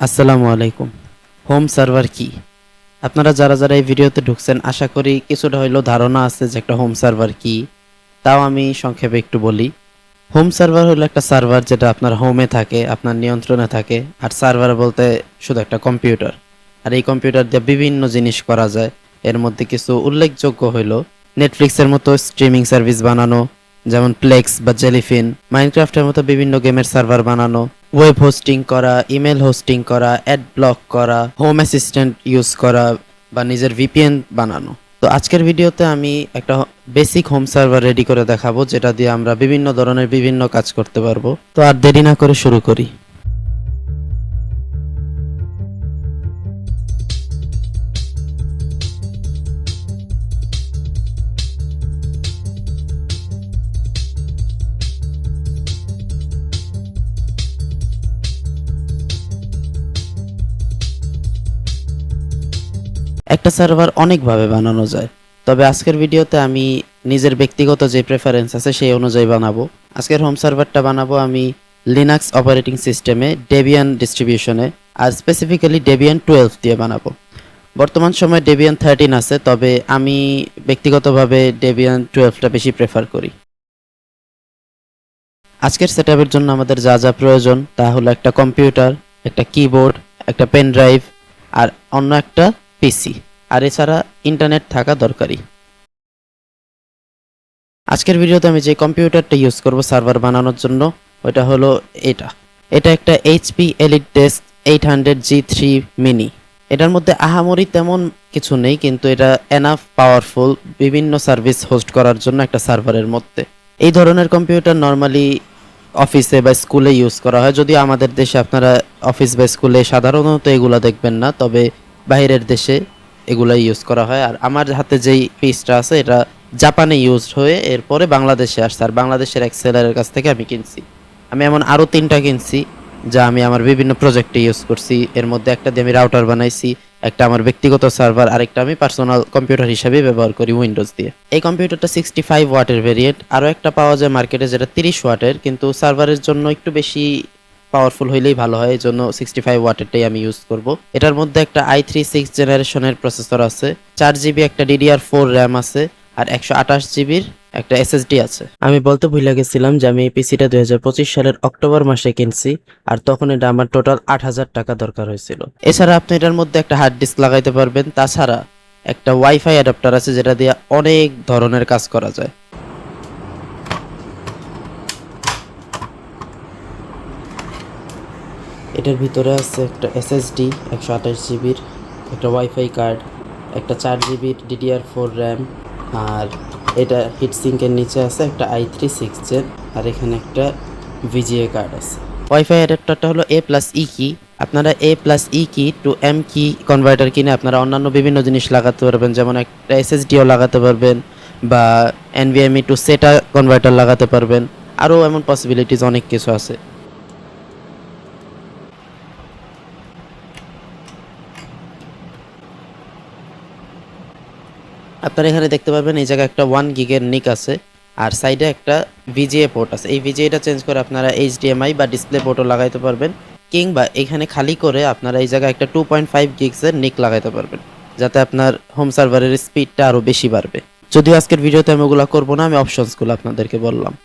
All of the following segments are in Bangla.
আসসালামু আলাইকুম। হোম সার্ভার কি? আপনারা যারা যারা এই ভিডিওতে ঢুকছেন আশা করি কিছুটা হইলেও ধারণা আছে যে একটা হোম সার্ভার কি। তাও আমি সংক্ষেপে একটু বলি। হোম সার্ভার হলো একটা সার্ভার যেটা আপনার হোমে থাকে, আপনার নিয়ন্ত্রণে থাকে। আর সার্ভার বলতে শুধু একটা কম্পিউটার। আর এই কম্পিউটার দিয়ে বিভিন্ন জিনিস করা যায়। এর মধ্যে কিছু উল্লেখযোগ্য হইল নেটফ্লিক্সের মতো স্ট্রিমিং সার্ভিস বানানো, যেমন প্লেক্স বা জেলিফিন, মাইনক্রাফটের মতো বিভিন্ন গেমের সার্ভার বানানো, ওয়েব হোস্টিং করা, ইমেল হোস্টিং করা, অ্যাড ব্লক করা, হোম অ্যাসিস্ট্যান্ট ইউজ করা বা নিজের ভিপিএন বানানো। তো আজকের ভিডিওতে আমি একটা বেসিক হোম সার্ভার রেডি করে দেখাবো, যেটা দিয়ে আমরা বিভিন্ন ধরনের বিভিন্ন কাজ করতে পারবো। তো আর দেরি না করে শুরু করি। একটা সার্ভার অনেকভাবে বানানো যায়, তবে আজকের ভিডিওতে আমি নিজের ব্যক্তিগত যে প্রেফারেন্স আছে সেই অনুযায়ী বানাবো। আজকের হোম সার্ভারটা বানাবো আমি লিনাক্স অপারেটিং সিস্টেমে ডেবিয়ান ডিস্ট্রিবিউশনে, আর স্পেসিফিক্যালি ডেবিয়ান 12 দিয়ে বানাবো। বর্তমান সময়ে ডেবিয়ান 13 আছে, তবে আমি ব্যক্তিগতভাবে ডেবিয়ান 12টা বেশি প্রেফার করি। আজকের সেটআপের জন্য আমাদের যা যা প্রয়োজন তা হলো একটা কম্পিউটার, একটা কিবোর্ড, একটা পেন ড্রাইভ আর অন্য একটা পিসি। আর এছাড়া ইন্টারনেট থাকা দরকারি। আজকের ভিডিওতে আমি যে কম্পিউটারটা ইউজ করব সার্ভার বানানোর জন্য ওটা হলো এটা। এটা একটা HP elite desk 800G3 mini. এটার মধ্যে আহামরি তেমন কিছু নেই, কিন্তু এটা এনাফ পাওয়ারফুল বিভিন্ন সার্ভিস হোস্ট করার জন্য একটা সার্ভারের মধ্যে। এই ধরনের কম্পিউটার নর্মালি অফিসে বা স্কুলে ইউজ করা হয়, যদিও আমাদের দেশে আপনারা অফিস বা স্কুলে সাধারণত এগুলা দেখবেন না, তবে বাইরের দেশে এগুলা ইউজ করা হয়। আর আমার হাতে যেই পিসটা আছে এটা জাপানে ইউজ হয়ে এরপরে বাংলাদেশে আসছে, আর বাংলাদেশের এক সেলারের কাছ থেকে আমি কিনছি। আমি এমন আরও 3টা কিনছি যা আমি আমার বিভিন্ন প্রজেক্টে ইউজ করছি। এর মধ্যে একটা দিয়ে আমি রাউটার বানাইছি, একটা আমার ব্যক্তিগত সার্ভার, আরেকটা আমি পার্সোনাল কম্পিউটার হিসাবে ব্যবহার করি উইন্ডোজ দিয়ে। এই কম্পিউটারটা 65 ওয়াটের ভেরিয়েন্ট, আরও একটা পাওয়া যায় মার্কেটে যেটা 30 ওয়াটের, কিন্তু সার্ভারের জন্য একটু বেশি পাওয়ারফুল হইলেই ভালো হয়, এই জন্য 65 ওয়াটেরটাই আমি ইউজ করব। এটার মধ্যে একটা i3 6 জেনারেশনের প্রসেসর আছে, 4 জিবি একটা DDR4 র্যাম আছে, আর 128 জিবির একটা এসএসডি আছে। আমি বলতে ভুলে গেছিলাম যে আমি এই পিসিটা 2025 সালের অক্টোবর মাসে কিনছি, আর তখন এটা আমার টোটাল 8,000 টাকা দরকার হয়েছিল। এছাড়া আপনি এটার মধ্যে একটা হার্ড ডিস্ক লাগাইতে পারবেন, তাছাড়া একটা ওয়াইফাই অ্যাডাপ্টার আছে যেটা দিয়ে অনেক ধরনের কাজ করা যায়। এটার ভিতরে আছে একটা এসএসডি 128 জিবির, একটা ওয়াইফাই কার্ড, একটা 4 জিবির DDR4 র্যাম, আর এটা হিটসিঙ্কের নিচে আছে একটা i3 6 জেন, আর এখানে একটা VGA কার্ড আছে। ওয়াইফাই অ্যাডাপ্টারটা হলো A+E কি। আপনারা A+E কি টু M কি কনভার্টার কিনে আপনারা অন্যান্য বিভিন্ন জিনিস লাগাতে পারবেন, যেমন একটা এসএসডিও লাগাতে পারবেন বা NVMe টু SATA কনভার্টার লাগাতে পারবেন। আরও এমন পসিবিলিটিস অনেক কিছু আছে। আপনারা এখানে দেখতে পারবেন এই জায়গায় একটা 1 গিগের নিক আছে, আর সাইডে একটা VGA পোর্ট আছে। এই VGAটা চেঞ্জ করে আপনারা HDMI বা ডিসপ্লে পোর্টও লাগাইতে পারবেন, কিংবা এখানে খালি করে আপনারা এই জায়গায় একটা 2.5 গিগসের নিক লাগাইতে পারবেন, যাতে আপনার হোম সার্ভারের স্পিডটা আরও বেশি বাড়বে। যদিও আজকের ভিডিওতে আমি ওগুলো করবো না, আমি অপশনসগুলো আপনাদেরকে বললাম।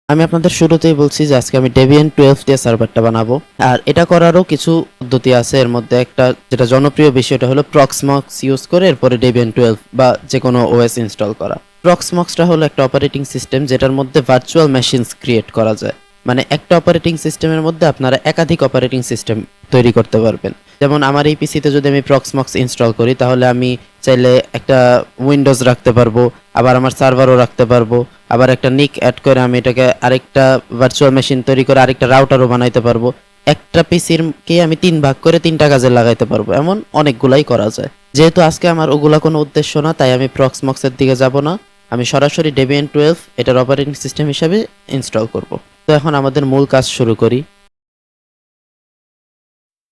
আমি আপনাদের শুরুতেই বলছি যে আজকে আমি ডেবিয়ান 12 দিয়ে সার্ভারটা বানাবো, আর এটা করারও কিছু পদ্ধতি আছে। এর মধ্যে একটা যেটা জনপ্রিয় বিষয়টা হলো প্রক্সমক্স ইউজ করে এরপরে ডেবিয়ান 12 বা যে কোনো ওএস ইনস্টল করা। প্রক্সমক্সটা হলো একটা অপারেটিং সিস্টেম যেটার মধ্যে ভার্চুয়াল মেশিনস ক্রিয়েট করা যায়। মানে একটা অপারেটিং সিস্টেমের মধ্যে আপনারা একাধিক অপারেটিং সিস্টেম তৈরি করতে পারবেন। যেমন আমার এই পিসিতে যদি আমি প্রক্সমক্স ইনস্টল করি তাহলে আমি চাইলে একটা উইন্ডোজ রাখতে পারবো, আবার আমার সার্ভারও রাখতে পারবো, আবার একটা নিক অ্যাড করে আমি এটাকে আরেকটা ভার্চুয়াল মেশিন তৈরি করে আরেকটা রাউটারও বানাইতে পারবো। একটা পিসির কে আমি 3 ভাগ করে 3টা কাজে লাগাইতে পারবো, এমন অনেকগুলাই করা যায়। যেহেতু আজকে আমার ওগুলা কোনো উদ্দেশ্য না, তাই আমি প্রক্সমক্সের দিকে যাব না, আমি সরাসরি ডেবিয়ান 12 এটার অপারেটিং সিস্টেম হিসাবে ইনস্টল করব। তো এখন আমাদের মূল কাজ শুরু করি।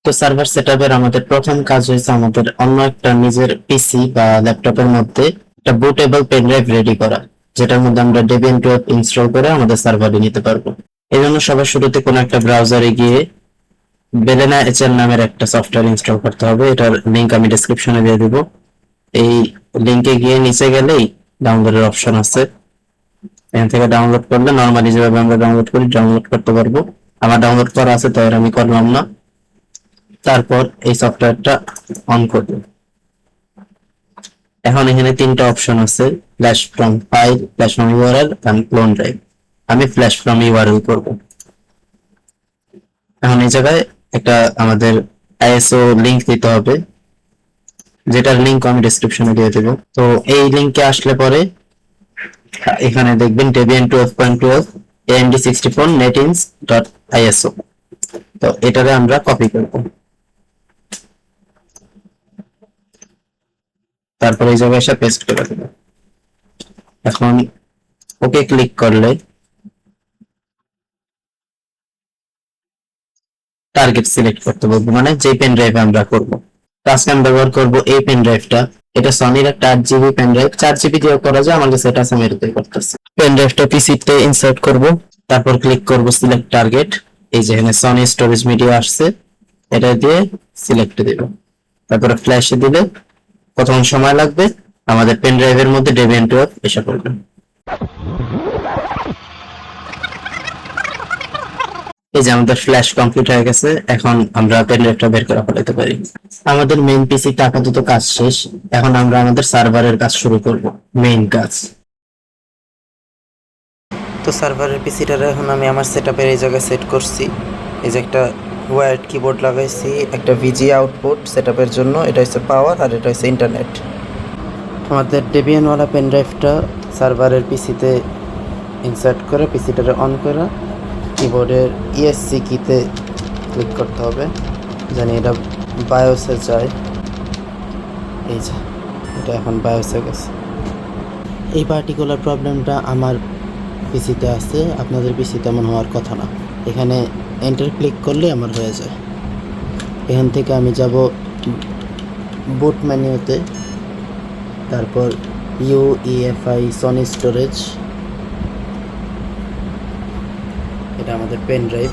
তো সার্ভার সেটআপের আমাদের প্রথম কাজ হয়েছে আমাদের অন্য একটা নিজের পিসি বা ল্যাপটপের মধ্যে একটা বুটেবল পেন ড্রাইভ রেডি করা, যেটার মধ্যে আমরা ডেবিয়ান 12 ইনস্টল করে আমাদের সার্ভারে নিতে পারবো। এই জন্য সবার শুরুতে কোনো একটা ব্রাউজারে গিয়ে বেলেনা এইচএল নামের একটা সফটওয়্যার ইনস্টল করতে হবে। এটার লিংক আমি ডেসক্রিপশনে দিয়ে দিব। এই লিংকে গিয়ে নিচে গেলেই ডাউনলোডের অপশন আছে, এখান থেকে ডাউনলোড করলে নর্মালি যেভাবে আমরা ডাউনলোড করি ডাউনলোড করতে পারবো। আমার ডাউনলোড করা আছে তাই আমি করলাম না। তারপর এই সফটওয়্যারটা অন করব। এখন এখানে তিনটা অপশন আছে, flash from file, flash from URL and clone drive. আমি ফ্ল্যাশ ফ্রম ইউআরএল করব। এখন এই জায়গায় একটা আমাদের আইএসও লিংক দিতে হবে, যেটার লিংক আমি ডেসক্রিপশনে দিয়ে দেব। তো এই লিংকে আসলে পরে এখানে দেখবেন Debian 12.12 AMD 64 netins.iso। তো এটারে আমরা কপি করব, তারপর এই জায়গায় এসে পেস্ট করে দেব। এখন ওকে ক্লিক করলে টার্গেট সিলেক্ট করতে বলবো, মানে যে পেন ড্রাইভে আমরা করব। আজকে আমি ব্যবহার করব এই পেন ড্রাইভটা। এটা সনির একটা 8 জিবি পেন ড্রাইভ, 4 জিবি দিয়েও করা যায়, আমার কাছে এটা আছে আমি এটাতে করতেছি। পেন ড্রাইভটা পিসিতে ইনসার্ট করব, তারপর ক্লিক করব সিলেক্ট টার্গেট। এই যে এখানে সনি স্টোরেজ মিডিয়া আসছে, এটা দিয়ে সিলেক্ট দেব। তারপরে ফ্ল্যাশে দিলে কতক্ষণ সময় লাগবে, আমাদের পেন ড্রাইভের মধ্যে Debian 12 এসে পড়বে। এই যে আমাদের ফ্ল্যাশ কমপ্লিট হয়ে গেছে, এখন আমরা পেন ড্রাইভটা বের করে ফেলাতে পারি। আমাদের মেইন পিসিতে আপাতত কাজ শেষ, এখন আমরা আমাদের সার্ভারের কাজ শুরু করব, মেইন কাজ। তো সার্ভারের পিসিটারে এখন আমি আমার সেটআপের এই জায়গায় সেট করছি। এই যে একটা ওয়্যার্ড কিবোর্ড লাগাইছি, একটা ভিজি আউটপুট সেটআপের জন্য, এটা হচ্ছে পাওয়ার আর এটা হচ্ছে ইন্টারনেট। আমাদের ডেবিয়ানওয়ালা পেন ড্রাইভটা সার্ভারের পিসিতে ইনসার্ট করে পিসিটারে অন করে কিবোর্ডের ইএসসি কিতে ক্লিক করতে হবে, জানি এটা বায়োসে যায়। এই যে এটা এখন বায়োসে গেছে। এই পার্টিকুলার প্রবলেমটা আমার পিসিতে আছে, আপনাদের পিসি তেমন হওয়ার কথা না। এখানে এন্টার ক্লিক করলে আমার হয়ে যায়। এখান থেকে আমি যাব বুট মেনুতে, তারপর UEFI সনি স্টোরেজ, এটা আমাদের পেন ড্রাইভ।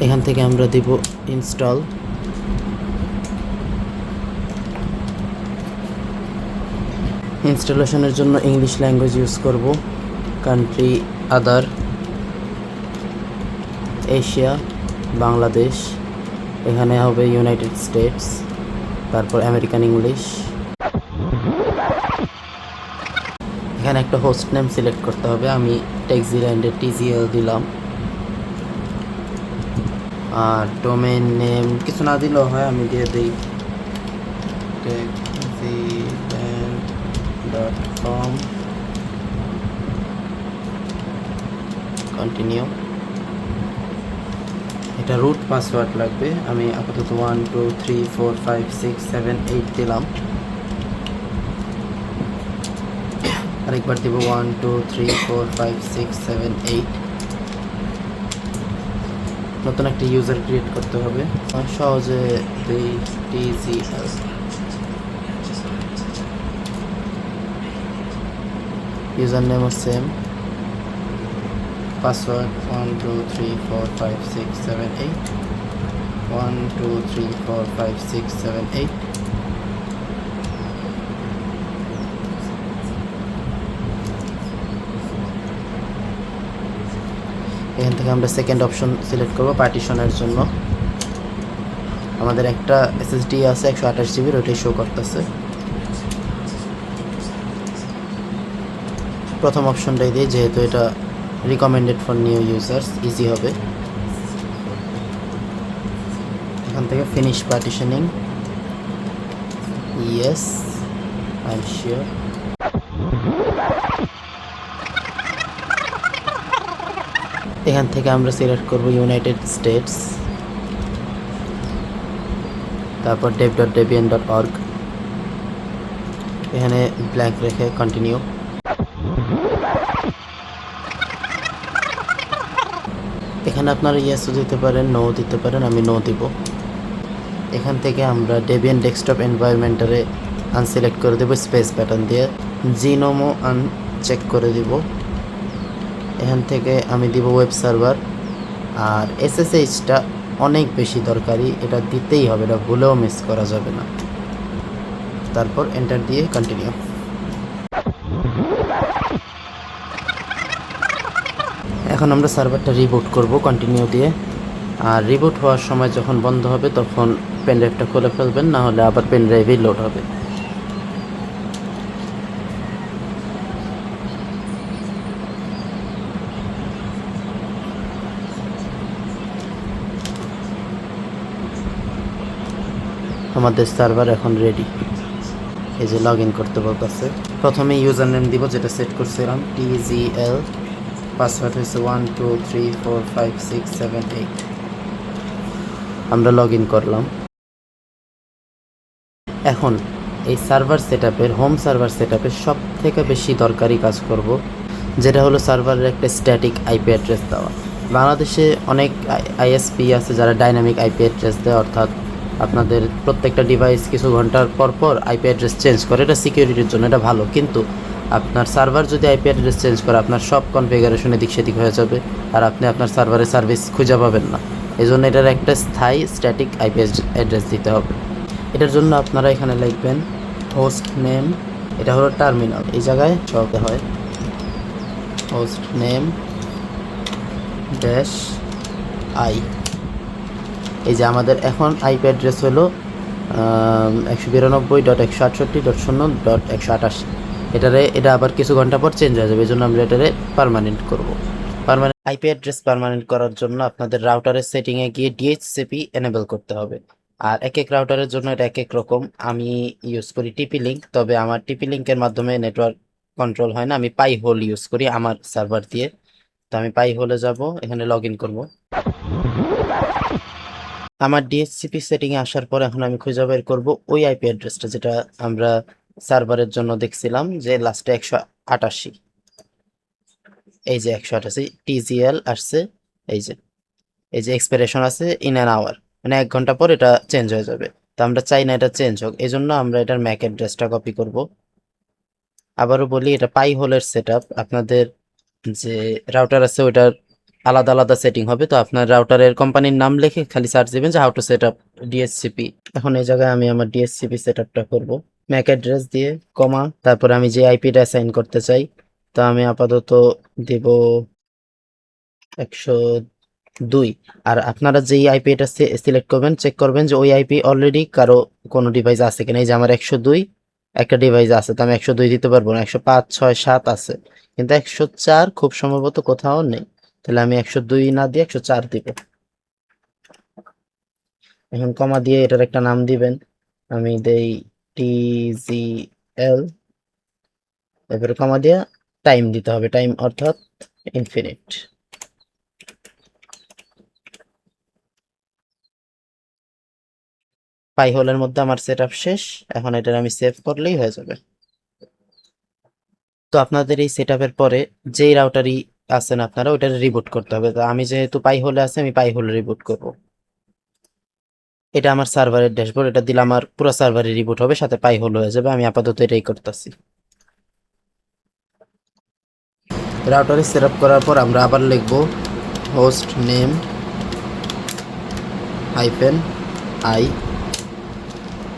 এখান থেকে আমরা দিব ইনস্টল। ইনস্টলেশনের জন্য ইংলিশ ল্যাঙ্গুয়েজ ইউজ করব, কান্ট্রি আদার, এশিয়া, বাংলাদেশ, এখানে হবে ইউনাইটেড স্টেটস, তারপর আমেরিকান ইংলিশ। এখানে একটা হোস্ট নেম সিলেক্ট করতে হবে, আমি টেক্সিল্যান্ডের TGL দিলাম। আর ডোমেইন নেম কিছু না দিলেও হয়, আমি দিয়ে দিই texziland.com। কন্টিনিউ। এটা রুট পাসওয়ার্ড লাগবে, আমি আপাতত 1 2 3 4 5 6 7 8 দিলাম। আরেকবার দিব 1 2 3 4 5 6 7 8। নতুন একটা ইউজার ক্রিয়েট করতে হবে, সহজে TGL। User name same, password 1 2 3 4 5 6 7 8 1 2 3 4 5 6 7 8। এখান থেকে আমরা সেকেন্ড অপশন সিলেক্ট করব পার্টিশনের জন্য। আমাদের একটা SSD আছে 128 GB, ওইটাই শো করতেছে। প্রথম অপশনটাই দিই, যেহেতু এটা recommended for new users, easy হবে। এখান থেকে finish partitioning, yes I am sure. এখান থেকে আমরা সিলেক্ট করব ইউনাইটেড স্টেটস, তারপর dev.debian.org, এখানে ব্ল্যাঙ্ক রেখে কন্টিনিউ। এখানে আপনারা ইয়েসও দিতে পারেন, নো দিতে পারেন, আমি নো দিব। এখান থেকে আমরা ডেবিয়ান ডেস্কটপ এনভায়রনমেন্টারে আনসিলেক্ট করে দেবো স্পেস প্যাটার্ন দিয়ে, জিনোমও আনচেক করে দিব। এখান থেকে আমি দিব ওয়েব সার্ভার, আর এসএসএইচটা অনেক বেশি দরকারি, এটা দিতেই হবে, এটা ভুলেও মিস করা যাবে না। তারপর এন্টার দিয়ে কন্টিনিউ। এখন আমরা সার্ভারটা রিবুট করব কন্টিনিউ দিয়ে। আর রিবুট হওয়ার সময় যখন বন্ধ হবে তখন পেন ড্রাইভটা খুলে ফেলবেন, না হলে আবার পেন ড্রাইভেই লোড হবে। আমাদের সার্ভার এখন রেডি। এই যে লগ ইন করতে বলতেছে। প্রথমে ইউজার নেম দিব যেটা সেট করছিলাম, TGL। পাসওয়ার্ড হচ্ছে 12345678। আমরা লগ ইন করলাম। এখন এই সার্ভার সেটআপের, হোম সার্ভার সেটআপের সব থেকে বেশি দরকারি কাজ করব, যেটা হলো সার্ভারের একটা স্ট্যাটিক আইপি অ্যাড্রেস দেওয়া। বাংলাদেশে অনেক আইএসপি আছে যারা ডাইনামিক আইপি অ্যাড্রেস দেয়, অর্থাৎ আপনাদের প্রত্যেকটা ডিভাইস কিছু ঘন্টার পর পর আইপি অ্যাড্রেস চেঞ্জ করে। এটা সিকিউরিটির জন্য এটা ভালো, কিন্তু আপনার সার্ভার যদি আইপি অ্যাড্রেস চেঞ্জ করে আপনার সব কনফিগারেশন এদিক সেদিক হয়ে যাবে, আর আপনি আপনার সার্ভারের সার্ভিস খুঁজে পাবেন না। এই জন্য এটার একটা স্থায়ী স্ট্যাটিক আইপি অ্যাড্রেস দিতে হবে। এটার জন্য আপনারা এখানে লিখবেন হোস্ট নেম, এটা হলো টার্মিনাল, এই জায়গায় চলতে হয় হোস্ট নেম ড্যাশ আই। এই যে আমাদের এখন আইপি অ্যাড্রেস হলো 192.168.0.188। এটা আবার কিছু ঘন্টা পর চেঞ্জ হয়ে যাবে, এই জন্য আমরা এটারে পার্মানেন্ট করবো। পার্মানেন্ট আইপি অ্যাড্রেস পার্মানেন্ট করার জন্য আপনাদের রাউটারের সেটিংয়ে গিয়ে ডিএইচসিপি এনেবল করতে হবে। আর এক এক রাউটারের জন্য এটা এক এক রকম। আমি ইউজ করি টিপি লিঙ্ক, তবে আমার টিপি লিঙ্কের মাধ্যমে নেটওয়ার্ক কন্ট্রোল হয় না, আমি পাই হোল ইউজ করি আমার সার্ভার দিয়ে। তো আমি পাই হোলে যাব, এখানে লগ ইন করবো। আমার ডিএসসিপি সেটিংয়ে আসার পর এখন আমি খুঁজে বের করবো ওই আইপি অ্যাড্রেসটা যেটা আমরা সার্ভারের জন্য দেখছিলাম যে লাস্টে 188। এই যে 188 TGL আসছে। এই যে এক্সপিরেশন আছে ইন অ্যান আওয়ার, মানে 1 ঘন্টা পর এটা চেঞ্জ হয়ে যাবে। তো আমরা চাই না এটা চেঞ্জ হোক, এই জন্য আমরা এটার ম্যাক অ্যাড্রেসটা কপি করব। আবারও বলি, এটা পাই হোলের সেটআপ। আপনাদের যে রাউটার আছে ওইটার আলাদা আলাদা সেটিং হবে। তো আপনার রাউটারের কোম্পানির নাম লিখে খালি সার্চ দিবেন যে how to set up DSCP. এখন এই জায়গায় আমি আমার ডিএসসিপি সেটআপটা করব ম্যাক অ্যাড্রেস দিয়ে কমা, তারপরে আমি যে আইপিটা অ্যাসাইন করতে চাই, তো আমি আপাতত দেব 102। আর আপনারা যেই আইপি এটা সিলেক্ট করবেন, চেক করবেন যে ওই আইপি অলরেডি কারো কোনো ডিভাইস আছে কিনা। এই যে আমার 102 একটা ডিভাইস আছে, তো আমি 102 দিতে পারবো না। 105, 6, 7 আছে, কিন্তু 104 খুব সম্ভবত কোথাও নেই। তাহলে আমি 102 না দিয়ে 104 দিব। এখন কমা দিয়ে এটার একটা নাম দিবেন। আমি দেই TGL, এরপরে কমা দিয়ে টাইম দিতে হবে, টাইম অর্থাৎ ইনফিনিট। পাই হোলের মধ্যে আমার সেটআপ শেষ। এখন এটার আমি সেভ করলেই হয়ে যাবে। তো আপনাদের এই সেটআপের পরে যেই রাউটারই আছেন আপনারা ওইটা রিবুট করতে হবে। তো আমি যেহেতু পাই হোলে আছে, আমি পাই হোলে রিবুট করব। এটা আমার সার্ভারের ড্যাশবোর্ড, এটা দিলে আমার পুরো সার্ভারে রিবুট হবে, সাথে পাই হোল হয়ে যাবে। আমি আপাতত এটাই করতেছি। রাউটারে সেটআপ করার পর আমরা আবার লিখব হোস্ট নেম হাইফেন আই।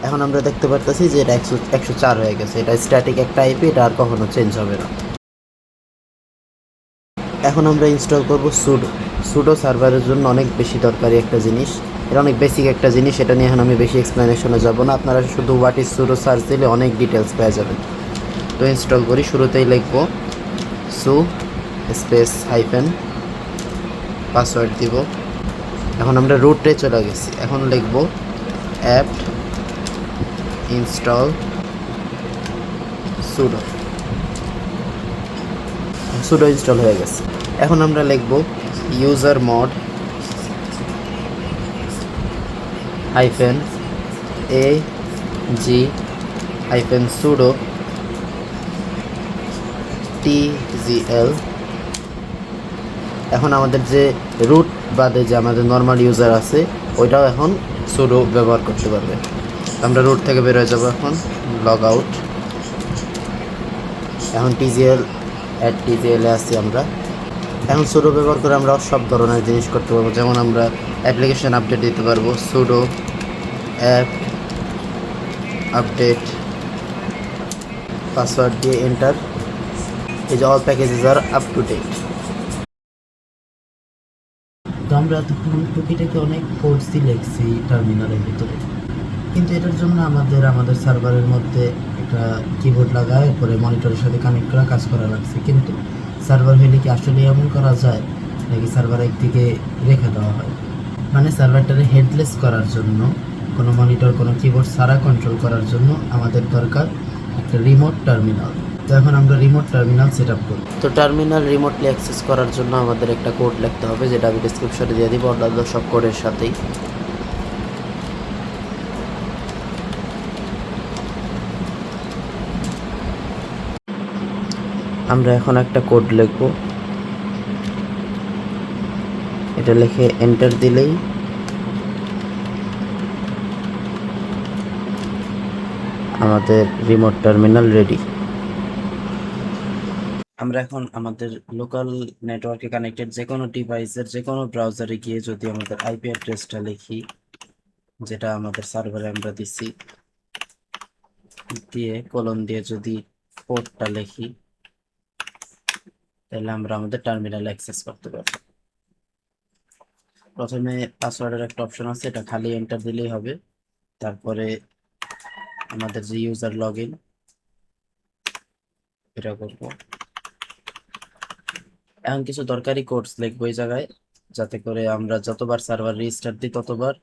এখন আমরা দেখতে পারতেছি যে এটা 104 হয়ে গেছে। এটা স্ট্যাটিক একটা আইপি, এটা আর কখনো চেঞ্জ হবে না। এখন আমরা ইনস্টল করব সুডো। সুডো সার্ভারের জন্য অনেক বেশি দরকারি একটা জিনিস, এটা অনেক বেসিক একটা জিনিস। এটা নিয়ে এখন আমি বেশি এক্সপ্লেনেশনে যাব না, আপনারা শুধু হোয়াট ইজ সুডো সার্চ দিলে অনেক ডিটেলস পেয়ে যাবেন। তো ইনস্টল করি, শুরুতেই লিখব সু স্পেস হাইফেন, পাসওয়ার্ড দিব। এখন আমরা রুটে চলে গেছি, এখন লিখব app install pseudo. Pseudo install হয়ে গেছে। এখন আমরা লিখব user mod hyphen AG hyphen pseudo TGL। এখন আমাদের যে রুট বাদে যে আমাদের নর্মাল ইউজার আছে ওইটাও এখন সুডো ব্যবহার করতে পারবে। আমরা রুট থেকে বের হয়ে যাবো, এখন লগ আউট। এখন TGL@TGL এ আছি আমরা। এখন সুডো ব্যবহার করে আমরা সব ধরনের জিনিস করতে পারবো, যেমন আমরা অ্যাপ্লিকেশন আপডেট দিতে পারবো, সুডো অ্যাপ আপডেট পাসওয়ার্ড দিয়ে এন্টার, এই যে all packages are up to date. তো আমরা তখন টুকিটাকে অনেক কোডসই লিখছি টার্মিনালের ভিতরে, কিন্তু এটার জন্য আমাদের সার্ভারের মধ্যে একটা কিবোর্ড লাগায় পরে মনিটরের সাথে কানেক্ট করা কাজ করা লাগছে। কিন্তু সার্ভার হলে কি আসলে এমন করা যায় নাকি সার্ভার একদিকে রেখে দেওয়া হয়? মানে সার্ভারটারে হেডলেস করার জন্য, কোনো মনিটর কোনো কিবোর্ড ছাড়া কন্ট্রোল করার জন্য আমাদের দরকার একটা রিমোট টার্মিনাল। তো এখন আমরা রিমোট টার্মিনাল সেট আপ করি। তো টার্মিনাল রিমোটলি অ্যাক্সেস করার জন্য আমাদের একটা কোড লিখতে হবে, যেটা আমি ডিসক্রিপশনে দিয়ে দিব অন্যান্য সব কোডের সাথেই। আমরা এখন একটা কোড লিখব, এটা লিখে এন্টার দিলেই আমাদের রিমোট টার্মিনাল রেডি। আমরা এখন আমাদের লোকাল নেটওয়ার্কে কানেক্টেড যে কোনো ডিভাইসের যে কোনো ব্রাউজারে গিয়ে যদি আমাদের আইপি অ্যাড্রেসটা লিখি, যেটা আমাদের সার্ভারে আমরা দিছি, দিয়ে কলন দিয়ে যদি পোর্টটা লিখি, তাহলে আমরা আমাদের টার্মিনাল অ্যাক্সেস করতে পারবো। প্রথমে পাসওয়ার্ডের একটা অপশন আছে, এটা খালি এন্টার দিলেই হবে। তারপরে আমাদের যে ইউজার লগ ইন, এটা করবো। এখন কিছু দরকারি কোডস লিখবো এই জায়গায়, যাতে করে আমরা যতবার সার্ভার রিস্টার্ট দিই ততবার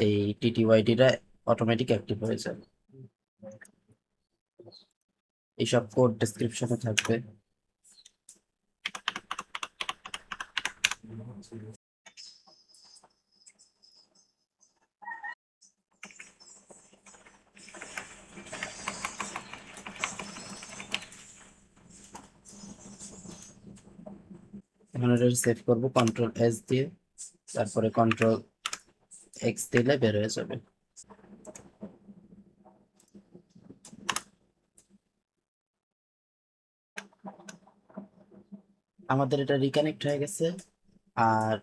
এই টিটিওয়াইডিটা অটোমেটিক অ্যাক্টিভ হয়ে যাবে। এইসব কোড ডেসক্রিপশনে থাকবে। এখন এটা সেভ করবো কন্ট্রোল এস দিয়ে, তারপরে কন্ট্রোল এক্স দিলে বের হয়ে যাবে। আমাদের এটা রিকানেক্ট হয়ে গেছে আর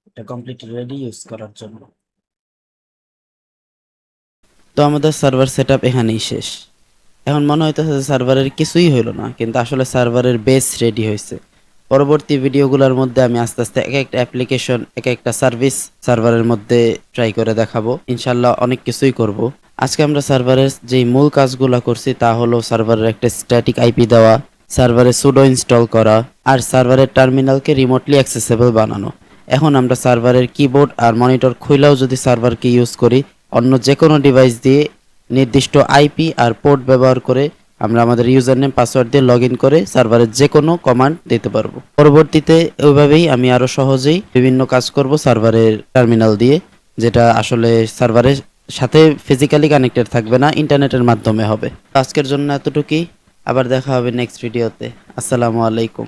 এটা কমপ্লিট রেডি ইউজ করার জন্য। তো আমাদের সার্ভার সেটআপ এখানেই শেষ। এখন মনে হইতেছে যে সার্ভারের কিছুই হইলো না, কিন্তু আসলে সার্ভারের বেস রেডি হয়েছে। পরবর্তী ভিডিওগুলোর মধ্যে আমি আস্তে আস্তে এক একটা অ্যাপ্লিকেশন, এক একটা সার্ভিস সার্ভারের মধ্যে ট্রাই করে দেখাবো। ইনশাল্লাহ অনেক কিছুই করব। আজকে আমরা সার্ভারের যেই মূল কাজগুলো করছি তা হলো সার্ভারের একটা স্ট্যাটিক আইপি দেওয়া, সার্ভারে সুডো ইনস্টল করা, আর সার্ভারের টার্মিনালকে রিমোটলি অ্যাক্সেসেবল বানানো। এখন আমরা সার্ভারের কিবোর্ড আর মনিটর খুইলাও যদি সার্ভারকে ইউজ করি, অন্য যে কোনো ডিভাইস দিয়ে নির্দিষ্ট আইপি আর পোর্ট ব্যবহার করে আমরা আমাদের ইউজার নেম পাসওয়ার্ড দিয়ে লগ ইন করে সার্ভারের যে কোনো কমান্ড দিতে পারবো। পরবর্তীতে ওইভাবেই আমি আরো সহজেই বিভিন্ন কাজ করব সার্ভারের টার্মিনাল দিয়ে, যেটা আসলে সার্ভারের সাথে ফিজিক্যালি কানেক্টেড থাকবে না, ইন্টারনেটের মাধ্যমে হবে। আজকের জন্য এতটুকুই, আবার দেখা হবে নেক্সট ভিডিওতে। আসসালামু আলাইকুম।